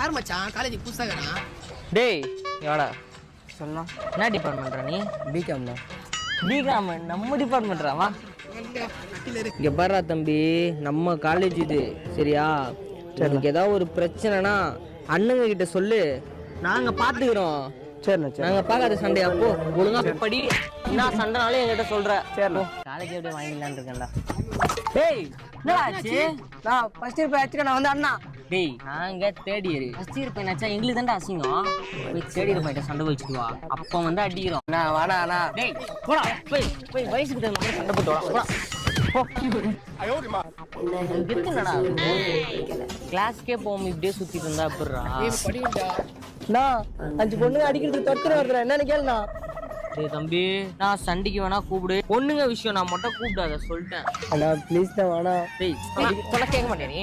யார் மச்சான் காலேஜ் புதுசாகனா? டேய் எவாடா சொல்லலாம். என்ன டிபார்ட்மெண்ட்ரா நீ? பிகாம் தான். பிகாம் நம்ம டிபார்ட்மெண்ட்ராவா? இங்க பாரு தம்பி, நம்ம காலேஜ் இது சரியா? எனக்கு ஏதாவது ஒரு பிரச்சனைனா அண்ணங்க கிட்ட சொல்லு, நாங்க பாத்துக்கிறோம். சரிண்ணா சரி. நாங்க பார்க்காத சண்டை அப்போ ஒழுங்கா படி. என்ன சண்டைனாலும் என்கிட்ட சொல்ற. சரிண்ணா. காலேஜ் அப்படியே வாங்கிடலான்னு இருக்கேன்டா. டேய் என்னடா ஆச்சு? நான் ஃபர்ஸ்ட் இயர் போய் ஆச்சுக்க, நான் வந்து அண்ணா. டேய் நாங்க தேர்ட் இயர் ஃபர்ஸ்ட் இயர் பையனாச்சா எங்களுக்கு தான்டா அசிங்கம். போய் தேர்ட் இயர் பையன் சண்டை வச்சுட்டு வா, அப்போ வந்து அடிக்கிறோம். நான் வாடா அண்ணா. டேய் போடா, போய் வயசுக்கு தகுந்த மாதிரி சண்டை போட்டு வாடா. கிளாஸ்க்கே போகாம இப்படியே சுத்திட்டு இருந்தா அப்படிறா? நான் 5 பொண்ணுங்க அடிக்கிறது தொட்டுற வருதுடா, என்னன்னு கேளுண்ணா. டேய் தம்பி, நான் சண்டைக்கு வேணா கூப்பிடு, பொண்ணுங்க விஷயம் நான் மட்டும் கூப்பிடாத சொல்லிட்டேன். அண்ணா ப்ளீஸ் தான் வாடா. டேய் சொல்ல கேட்க மாட்டேன் நீ.